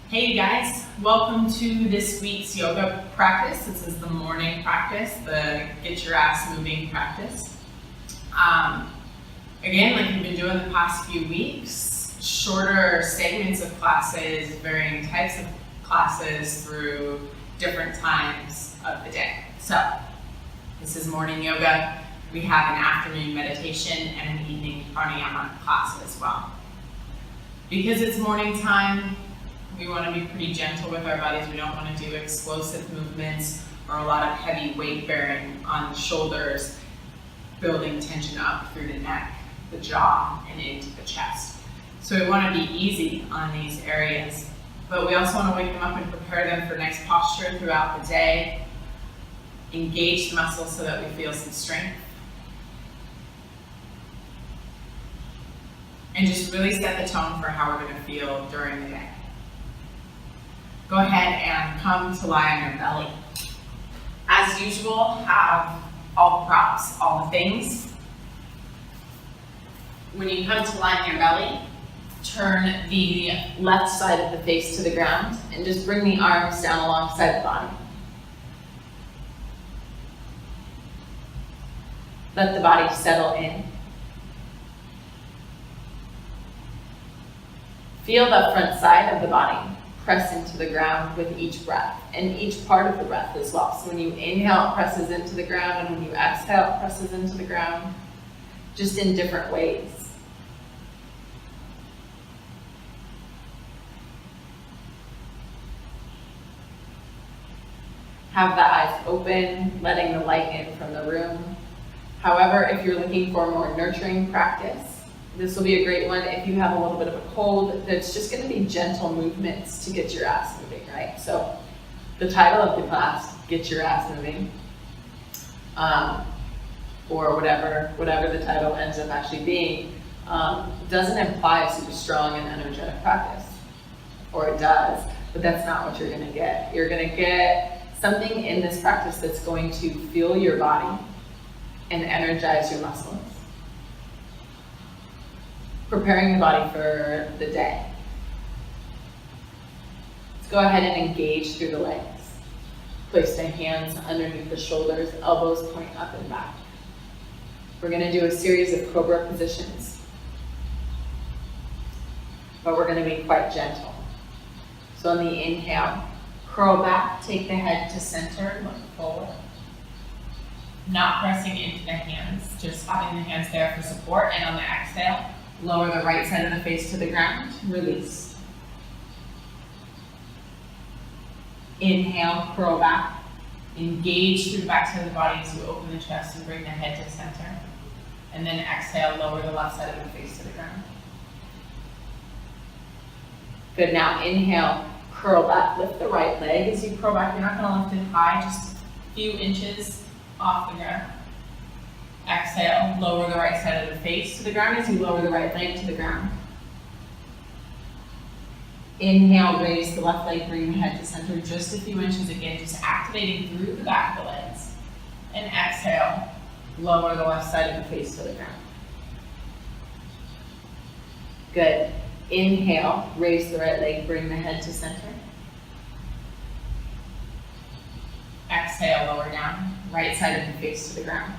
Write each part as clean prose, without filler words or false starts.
Hey you guys, welcome to this week's yoga practice. This is the morning practice, the get your ass moving practice. Again, like we've been doing the past few weeks, shorter segments of classes, varying types of classes through different times of the day. So, this is morning yoga. We have an afternoon meditation and an evening pranayama class as well. Because it's morning time, we want to be pretty gentle with our bodies. We don't want to do explosive movements or a lot of heavy weight bearing on the shoulders, building tension up through the neck, the jaw, and into the chest. So we want to be easy on these areas, but we also want to wake them up and prepare them for next posture throughout the day, engage the muscles so that we feel some strength, and just really set the tone for how we're going to feel during the day. Go ahead and come to lie on your belly. As usual, have all the props, all the things. When you come to lie on your belly, turn the left side of the face to the ground and just bring the arms down alongside the body. Let the body settle in. Feel the front side of the body press into the ground with each breath, and each part of the breath as well. So when you inhale, it presses into the ground, and when you exhale, it presses into the ground, just in different ways. Have the eyes open, letting the light in from the room. However, if you're looking for a more nurturing practice, this will be a great one if you have a little bit of a cold. That's just going to be gentle movements to get your ass moving, right? So the title of the class, Get Your Ass Moving, or whatever the title ends up actually being, doesn't imply a super strong and energetic practice, or it does, but that's not what you're going to get. You're going to get something in this practice that's going to fuel your body and energize your muscles, preparing the body for the day. Let's go ahead and engage through the legs. Place the hands underneath the shoulders, elbows point up and back. We're going to do a series of cobra positions, but we're going to be quite gentle. So on the inhale, curl back, take the head to center, look forward. Not pressing into the hands, just having the hands there for support, and on the exhale, lower the right side of the face to the ground, release. Inhale, curl back. Engage through the back side of the body as you open the chest and bring the head to center. And then exhale, lower the left side of the face to the ground. Good, now inhale, curl back, lift the right leg as you curl back. You're not gonna lift it high, just a few inches off the ground. Exhale, lower the right side of the face to the ground as you lower the right leg to the ground. Inhale, raise the left leg, bring the head to center just a few inches again, just activating through the back of the legs. And exhale, lower the left side of the face to the ground. Good. Inhale, raise the right leg, bring the head to center. Exhale, lower down, right side of the face to the ground.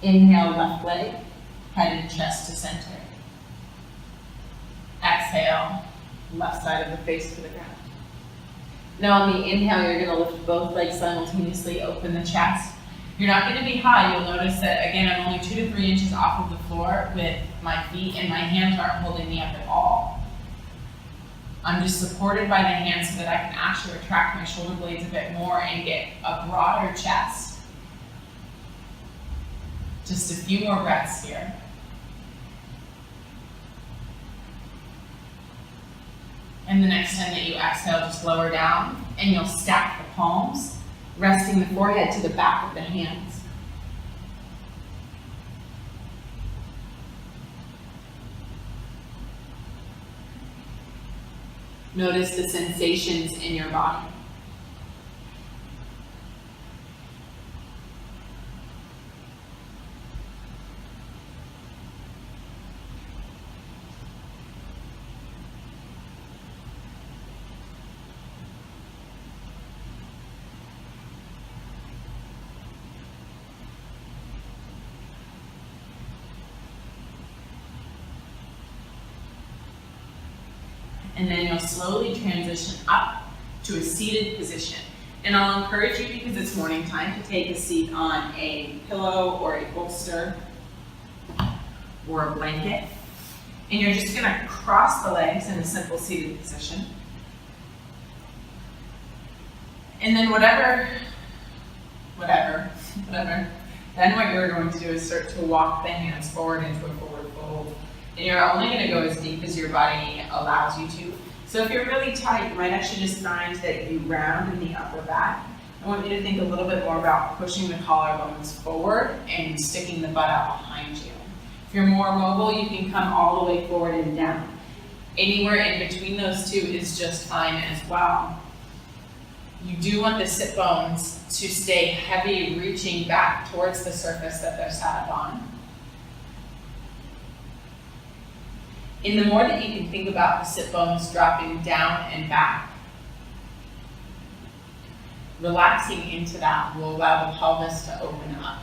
Inhale, left leg, head and chest to center. Exhale, left side of the face to the ground. Now on the inhale, you're going to lift both legs simultaneously, open the chest. You're not going to be high. You'll notice that, again, I'm only 2 to 3 inches off of the floor with my feet, and my hands aren't holding me up at all. I'm just supported by the hands so that I can actually retract my shoulder blades a bit more and get a broader chest. Just a few more breaths here. And the next time that you exhale, just lower down and you'll stack the palms, resting the forehead to the back of the hands. Notice the sensations in your body. And then you'll slowly transition up to a seated position. And I'll encourage you, because it's morning time, to take a seat on a pillow or a bolster or a blanket. And you're just gonna cross the legs in a simple seated position. And then then what you're going to do is start to walk the hands forward into a forward fold. And you're only gonna go as deep as your body allows you to. So if you're really tight, you might actually just find that you round in the upper back. I want you to think a little bit more about pushing the collarbones forward and sticking the butt out behind you. If you're more mobile, you can come all the way forward and down. Anywhere in between those two is just fine as well. You do want the sit bones to stay heavy, reaching back towards the surface that they're sat up on. And the more that you can think about the sit bones dropping down and back, relaxing into that will allow the pelvis to open up.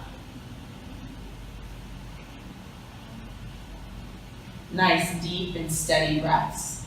Nice, deep and steady breaths.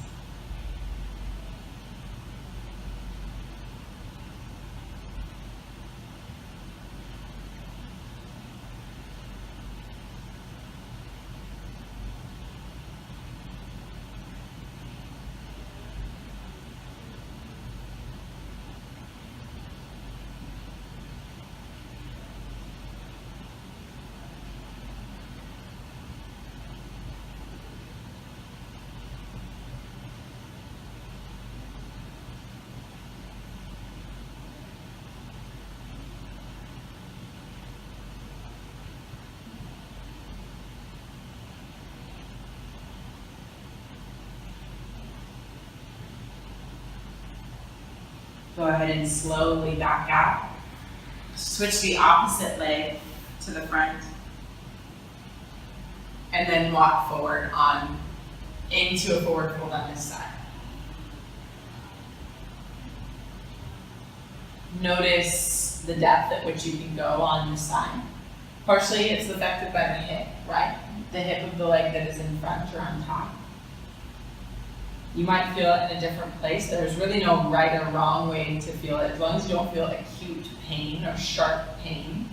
Go ahead and slowly back out. Switch the opposite leg to the front. And then walk forward into a forward fold on this side. Notice the depth at which you can go on this side. Partially it's affected by the hip, right? The hip of the leg that is in front or on top. You might feel it in a different place. There's really no right or wrong way to feel it, as long as you don't feel acute pain or sharp pain.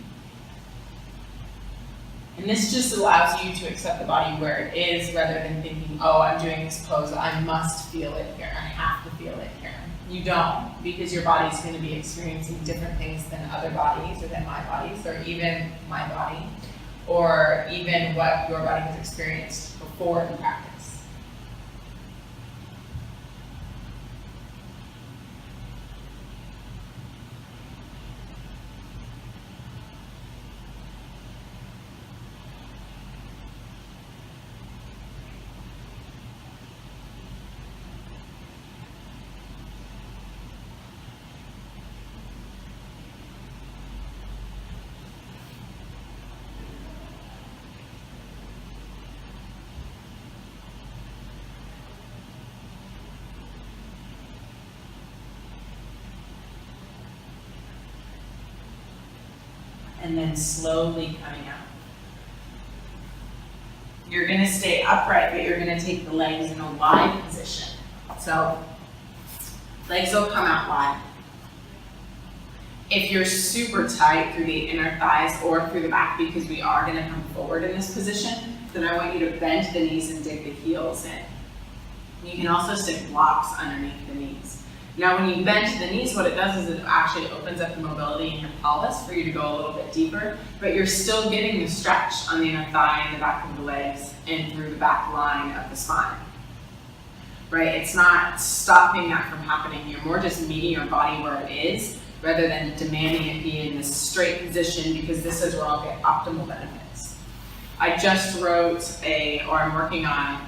And this just allows you to accept the body where it is, rather than thinking, oh, I'm doing this pose, I must feel it here, I have to feel it here. You don't, because your body's going to be experiencing different things than other bodies, or than my bodies, or even my body, or even what your body has experienced before the practice. And then slowly coming out. You're gonna stay upright, but you're gonna take the legs in a wide position. So, legs will come out wide. If you're super tight through the inner thighs or through the back, because we are gonna come forward in this position, then I want you to bend the knees and dig the heels in. You can also stick blocks underneath the knees. Now when you bend to the knees, what it does is it actually opens up the mobility in your pelvis for you to go a little bit deeper, but you're still getting the stretch on the inner thigh and the back of the legs and through the back line of the spine. Right? It's not stopping that from happening. You're more just meeting your body where it is, rather than demanding it be in this straight position, because this is where I'll get optimal benefits. I just wrote I'm working on,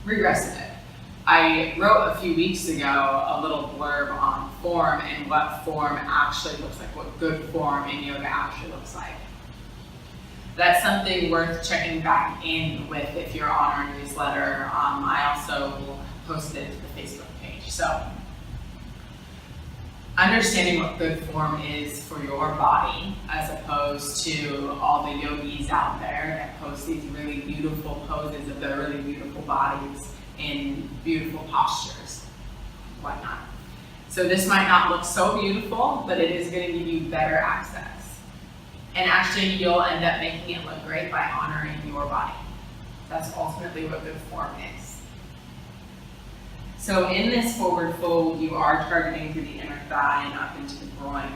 regressive it. I wrote a few weeks ago a little blurb on form and what form actually looks like, what good form in yoga actually looks like. That's something worth checking back in with if you're on our newsletter. I also posted it to the Facebook page. So understanding what good form is for your body, as opposed to all the yogis out there that post these really beautiful poses of their really beautiful bodies in beautiful postures, whatnot. So this might not look so beautiful, but it is going to give you better access. And actually, you'll end up making it look great by honoring your body. That's ultimately what good form is. So in this forward fold, you are targeting through the inner thigh and up into the groin.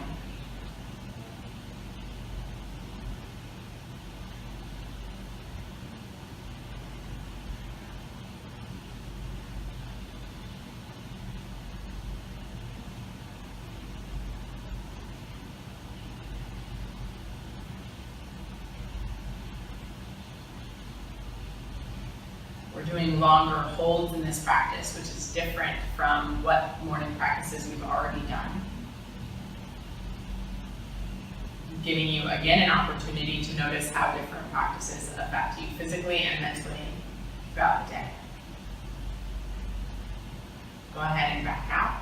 We're doing longer holds in this practice, which is different from what morning practices we've already done. Giving you, again, an opportunity to notice how different practices affect you physically and mentally throughout the day. Go ahead and back out.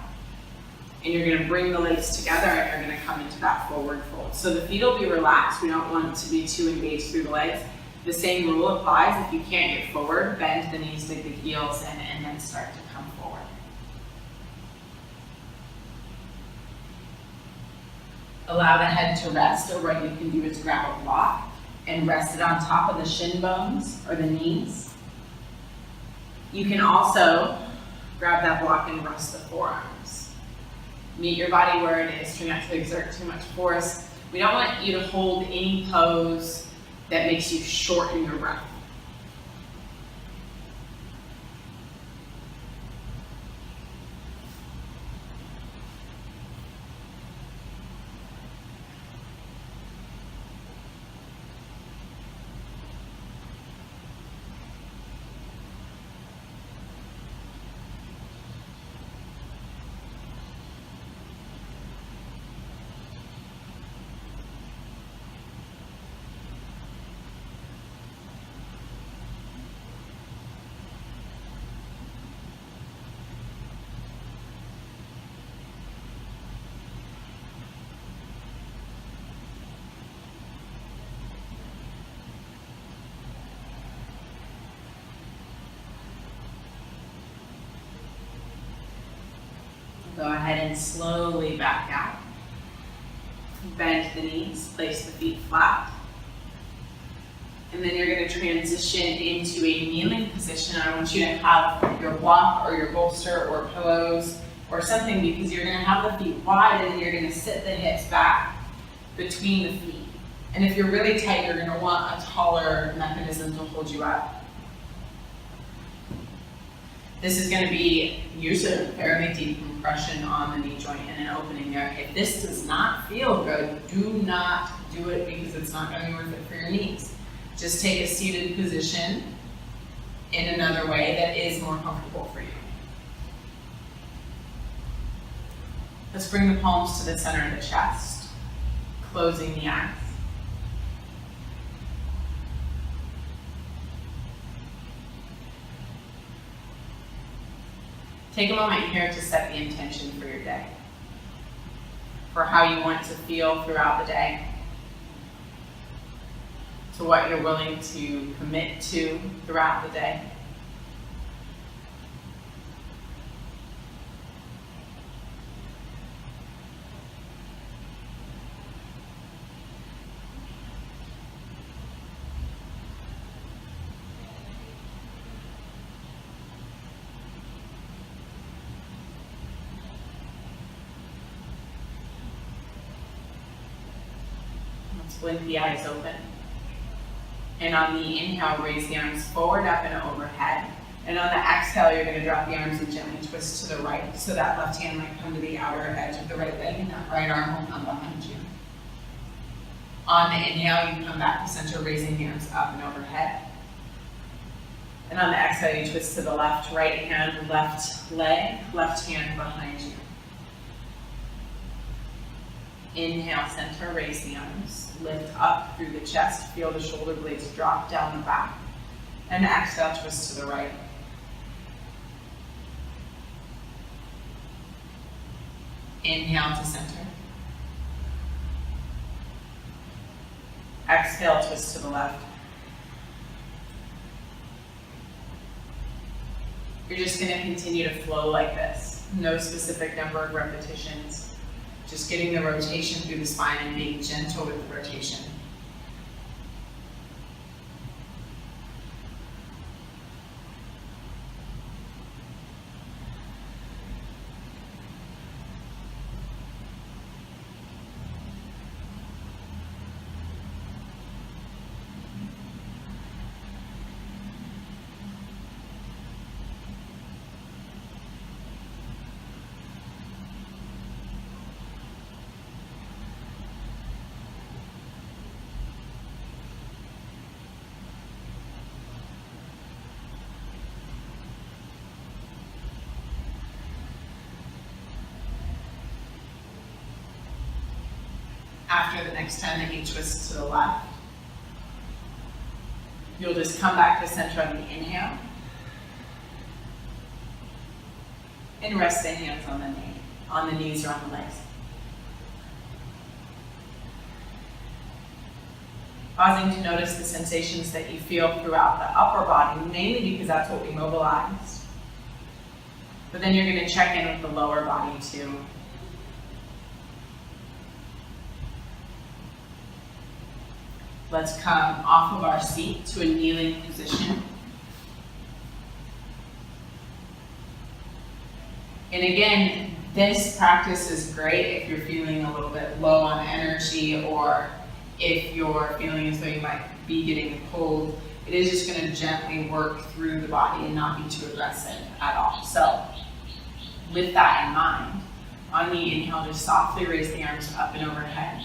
And you're going to bring the legs together and you're going to come into that forward fold. So the feet will be relaxed. We don't want to be too engaged through the legs. The same rule applies. If you can't get forward, bend the knees, dig the heels in, and then start to come forward. Allow the head to rest, or what you can do is grab a block and rest it on top of the shin bones or the knees. You can also grab that block and rest the forearms. Meet your body where it is. Try not to exert too much force. We don't want you to hold any pose that makes you shorten your breath. Go ahead and slowly back out. Bend the knees, place the feet flat. And then you're going to transition into a kneeling position. I want you to have your block or your bolster or pillows or something, because you're going to have the feet wide and then you're going to sit the hips back between the feet. And if you're really tight, you're going to want a taller mechanism to hold you up. This is going to be usually a fairly deep compression on the knee joint and an opening there. If this does not feel good, do not do it, because it's not going to be worth it for your knees. Just take a seated position in another way that is more comfortable for you. Let's bring the palms to the center of the chest, closing the eyes. Take a moment here to set the intention for your day, for how you want to feel throughout the day, to what you're willing to commit to throughout the day. Blink the eyes open. And on the inhale, raise the arms forward, up, and overhead. And on the exhale, you're going to drop the arms and gently twist to the right. So that left hand might come to the outer edge of the right leg, and that right arm will come behind you. On the inhale, you come back to center, raising the arms up and overhead. And on the exhale, you twist to the left, right hand, left leg, left hand behind you. Inhale, center, raise the arms, lift up through the chest, feel the shoulder blades drop down the back, and exhale, twist to the right. Inhale to center. Exhale, twist to the left. You're just going to continue to flow like this. No specific number of repetitions. Just getting the rotation through the spine and being gentle with the rotation. After the next time that you twist to the left, you'll just come back to center on the inhale and rest the hands on the knees or on the legs. Pausing to notice the sensations that you feel throughout the upper body, mainly because that's what we mobilized. But then you're going to check in with the lower body too. Let's come off of our seat to a kneeling position. And again, this practice is great if you're feeling a little bit low on energy or if you're feeling as though you might be getting pulled. It is just going to gently work through the body and not be too aggressive at all. So with that in mind, on the inhale, just softly raise the arms up and overhead.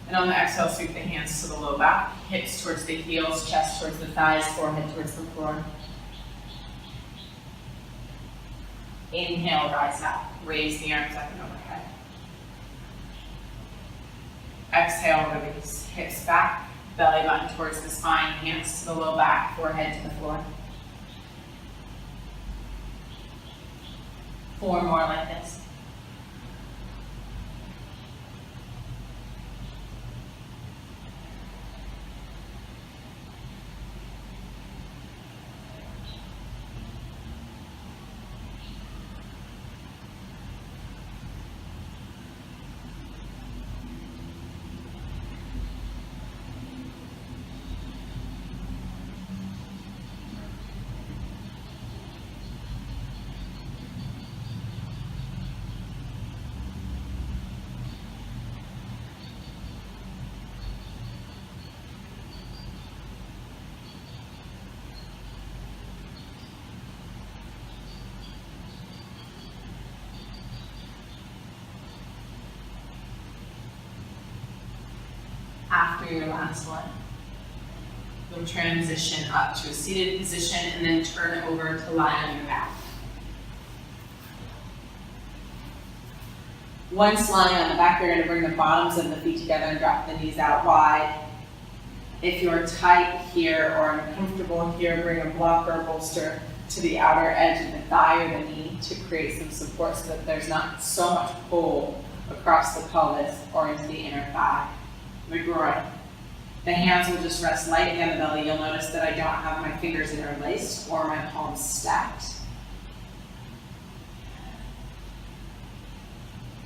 And on the exhale, sweep the hands to the low back, hips towards the heels, chest towards the thighs, forehead towards the floor. Inhale, rise up. Raise the arms up and overhead. Exhale, release. Hips back, belly button towards the spine, hands to the low back, forehead to the floor. 4 more like this. After your last one, you'll transition up to a seated position and then turn over to lie on your back. Once lying on the back, you're going to bring the bottoms of the feet together and drop the knees out wide. If you're tight here or uncomfortable here, bring a block or a bolster to the outer edge of the thigh or the knee to create some support so that there's not so much pull across the pelvis or into the inner thigh. The groin. The hands will just rest lightly on the belly. You'll notice that I don't have my fingers interlaced or my palms stacked.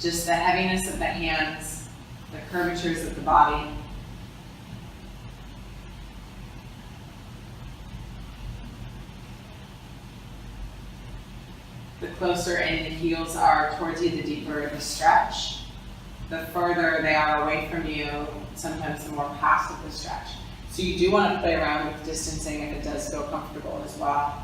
Just the heaviness of the hands, the curvatures of the body. The closer in the heels are towards you, the deeper the stretch. The further they are away from you, sometimes the more passive the stretch. So you do want to play around with distancing if it does feel comfortable as well.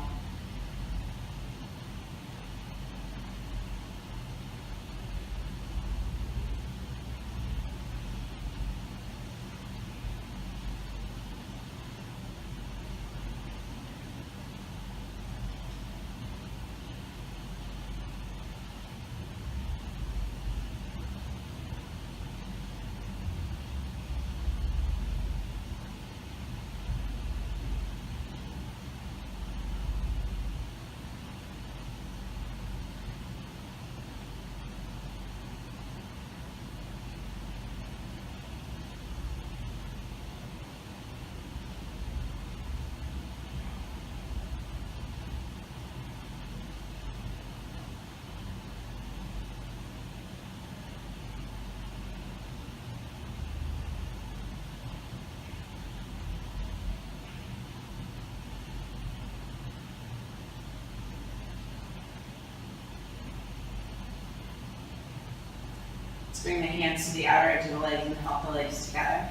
Just bring the hands to the outer edge of the legs and help the legs together.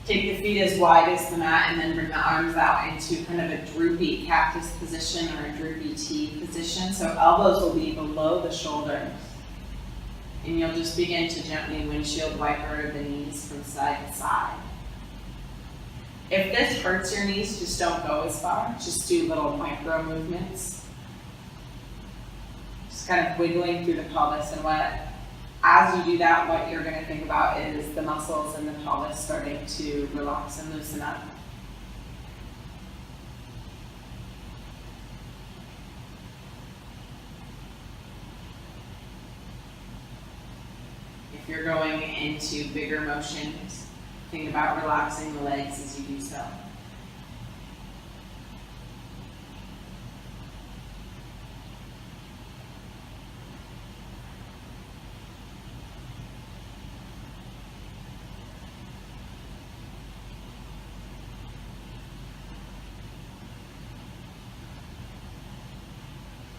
Take the feet as wide as the mat and then bring the arms out into kind of a droopy cactus position or a droopy T position. So elbows will be below the shoulders. And you'll just begin to gently windshield wiper the knees from side to side. If this hurts your knees, just don't go as far. Just do little micro movements. Just kind of wiggling through the pelvis, and as you do that, what you're going to think about is the muscles in the pelvis starting to relax and loosen up. If you're going into bigger motions, think about relaxing the legs as you do so.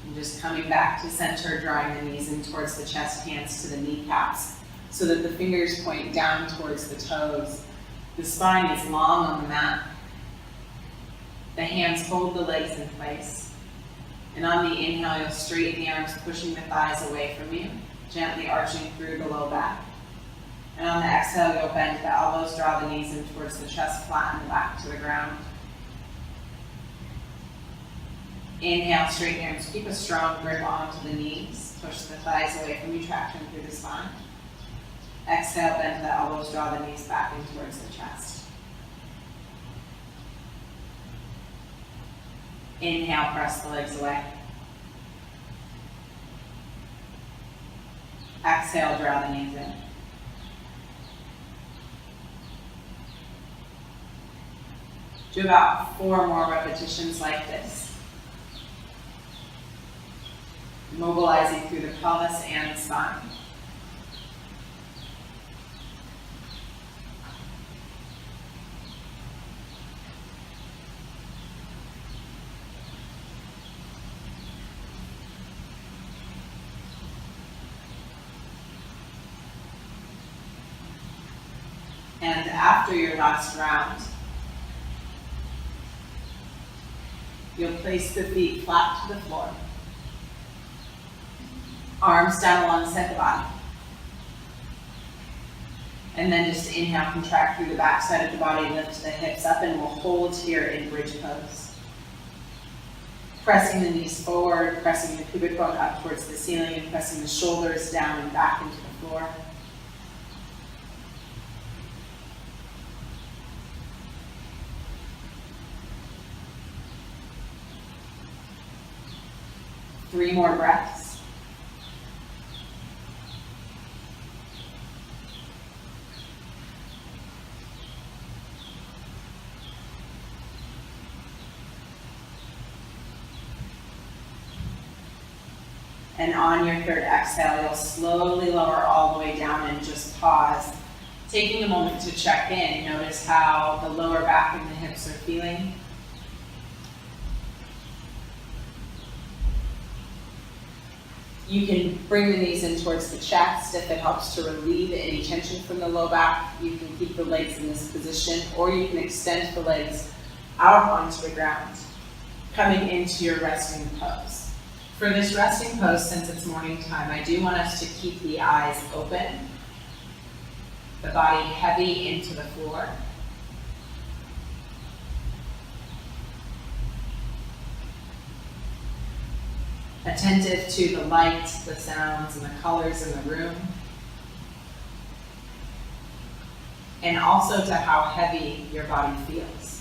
And just coming back to center, drawing the knees in towards the chest, hands to the kneecaps, so that the fingers point down towards the toes. The spine is long on the mat. The hands hold the legs in place. And on the inhale, you'll straighten the arms, pushing the thighs away from you, gently arching through the low back. And on the exhale, you'll bend the elbows, draw the knees in towards the chest, flatten the back to the ground. Inhale, straighten your arms. Keep a strong grip onto the knees. Push the thighs away from you, traction through the spine. Exhale, bend the elbows, draw the knees back in towards the chest. Inhale, press the legs away. Exhale, draw the knees in. Do about 4 more repetitions like this. Mobilizing through the pelvis and the spine. And after your last round, you'll place the feet flat to the floor. Arms down alongside the body. And then just inhale, contract through the back side of the body, lift the hips up, and we'll hold here in bridge pose. Pressing the knees forward, pressing the pubic bone up towards the ceiling, and pressing the shoulders down and back into the floor. Three more breaths. And on your third exhale, you'll slowly lower all the way down and just pause. Taking a moment to check in, notice how the lower back and the hips are feeling. You can bring the knees in towards the chest if it helps to relieve any tension from the low back. You can keep the legs in this position, or you can extend the legs out onto the ground, coming into your resting pose. For this resting pose, since it's morning time, I do want us to keep the eyes open, the body heavy into the floor. Attentive to the light, the sounds, and the colors in the room. And also to how heavy your body feels.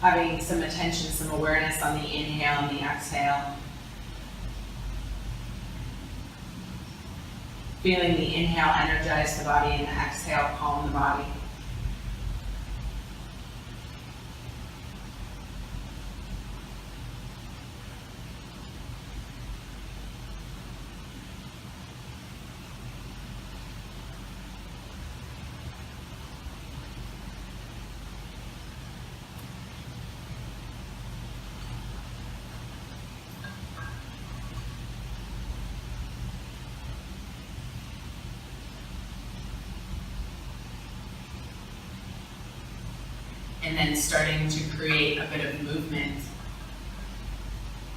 having some attention, some awareness on the inhale and the exhale. Feeling the inhale energize the body and the exhale calm the body. And then starting to create a bit of movement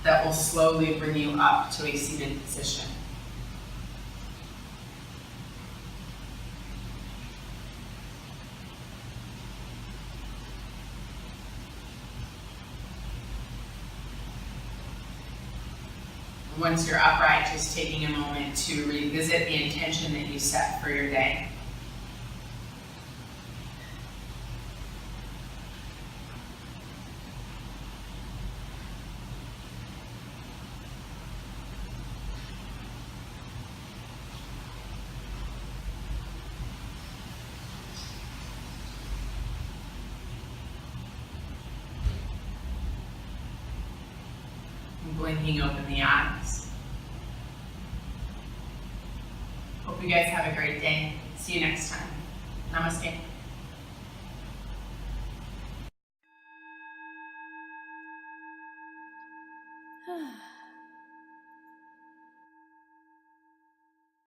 that will slowly bring you up to a seated position. Once you're upright, just taking a moment to revisit the intention that you set for your day. Blinking open the eyes. Hope you guys have a great day. See you next time. Namaste.